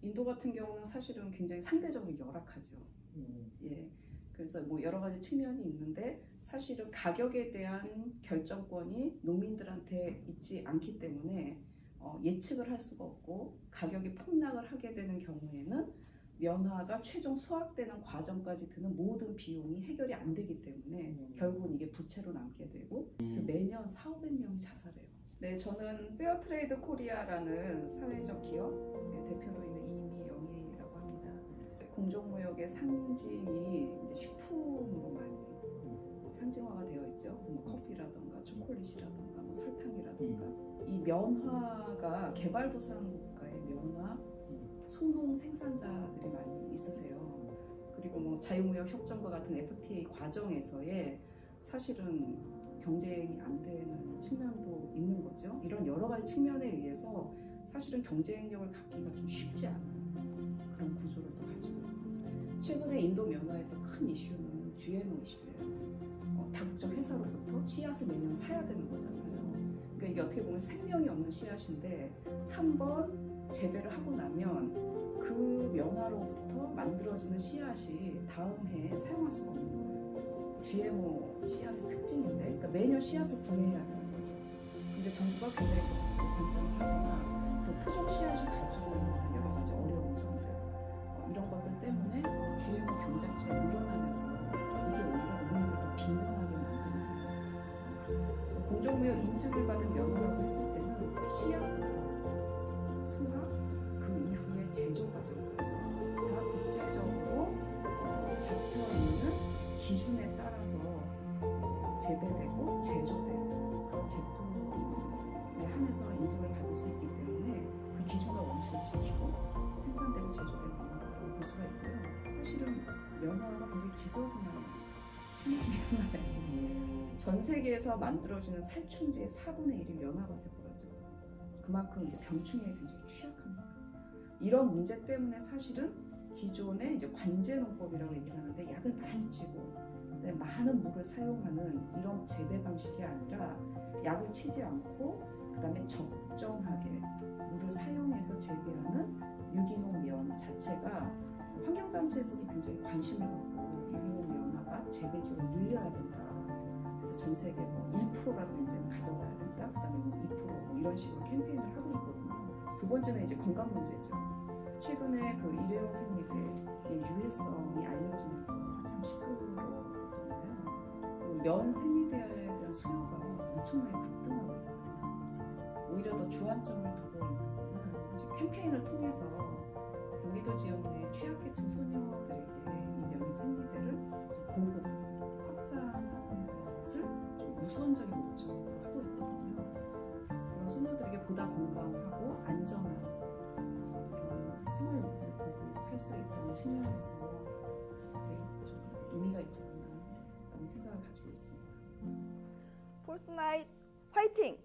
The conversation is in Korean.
인도 같은 경우는 사실은 굉장히 상대적으로 열악하죠. 예. 그래서 뭐 여러 가지 측면이 있는데 사실은 가격에 대한 결정권이 농민들한테 있지 않기 때문에 예측을 할 수가 없고 가격이 폭락을 하게 되는 경우에는 면화가 최종 수확되는 과정까지 드는 모든 비용이 해결이 안 되기 때문에 결국은 이게 부채로 남게 되고 그래서 매년 4,500명이 자살해요. 네, 저는 페어트레이드 코리아라는 사회적 기업 대표로 있는 이미영애라고 합니다. 공정무역의 상징이 이제 식품으로 많이 상징화가 되어 있죠. 그래서 뭐 커피라던가 초콜릿이라던가 뭐 설탕이라던가 이 면화가 개발도상 국가의 면화 소농 생산자들이 많이 있으세요. 그리고 뭐 자유무역 협정과 같은 FTA 과정에서의 사실은 경쟁이 안 되는 측면도 있는 거죠. 이런 여러 가지 측면에 의해서 사실은 경쟁력을 갖기가 좀 쉽지 않은 그런 구조를 또 가지고 있습니다. 최근에 인도 면화의 또 큰 이슈는 GMO 이슈예요. 다국적 회사로부터 씨앗을 매년 사야 되는 거잖아요. 그러니까 이게 어떻게 보면 생명이 없는 씨앗인데 한번 재배를 하고 나면 그 면화로부터 만들어지는 씨앗이 다음 해에 사용할 수가 없는 거예요. GMO 씨앗의 특징인데 그러니까 매년 씨앗을 구매해야 되는 거죠. 근데 정부가 굉장히 적극적으로 권장을 하거나 또 토종 씨앗이 가지고 있는 여러 가지 어려운 점들 이런 것들 때문에 GMO 경작지가 늘어나면서 이게 오히려 농민을 더 빈곤하게 만드는 거예요. 그래서 공정무역 인증을 받은 면화라고 했을 때는 씨앗부터 수확, 그 이후에 제조 과정까지 다 국제적으로 잡혀있는 기준에 따라서 재배되고 제조되는 그런 제품에 한해서 인증을 받을 수 있기 때문에 그 기준과 원칙을 지키고 생산되고 제조된 면화라고 볼 수가 있고요. 사실은 면화가 굉장히 지저분한 품목 중에 하나예요. 전 세계에서 만들어지는 살충제의 4분의 1이 면화밭에 뿌려져요. 그만큼 이제 병충해에 굉장히 취약합니다. 이런 문제 때문에 사실은 기존의 이제 관제농법이라고 얘기를 하는데 약을 많이 치고 많은 물을 사용하는 이런 재배 방식이 아니라 약을 치지 않고 그다음에 적정하게 물을 사용해서 재배하는 유기농 면 자체가 환경단체에서도 굉장히 관심을 갖고 유기농 면화밭 재배지를 늘려야 된다. 그래서 전 세계 뭐 1%라도 이제는 가져가야 된다. 그다음에 뭐 2% 이런 식으로 캠페인을 하고 있거든요. 두 번째는 이제 건강 문제죠. 최근에 그 일회용 생리대의 유해성이 알려지면서 한참 시끄러웠었잖아요. 그 면 생리대에 대한 수요가 엄청나게 급등하고 있어요. 오히려 더 주안점을 두고 있는 거는 이제 캠페인을 통해서 경기도 지역 내 취약계층 소녀들에게 이 면 생리대를 보급, 확산하는 것을 좀 우선적인 목적으로 하고 있거든요. 그런 소녀들에게 보다 건강하고 안전한 생활 용품을 보급할 수 있다는 측면에서 좀 의미가 있지 않나 라는 생각을 가지고 있습니다. 폴스나잇 화이팅!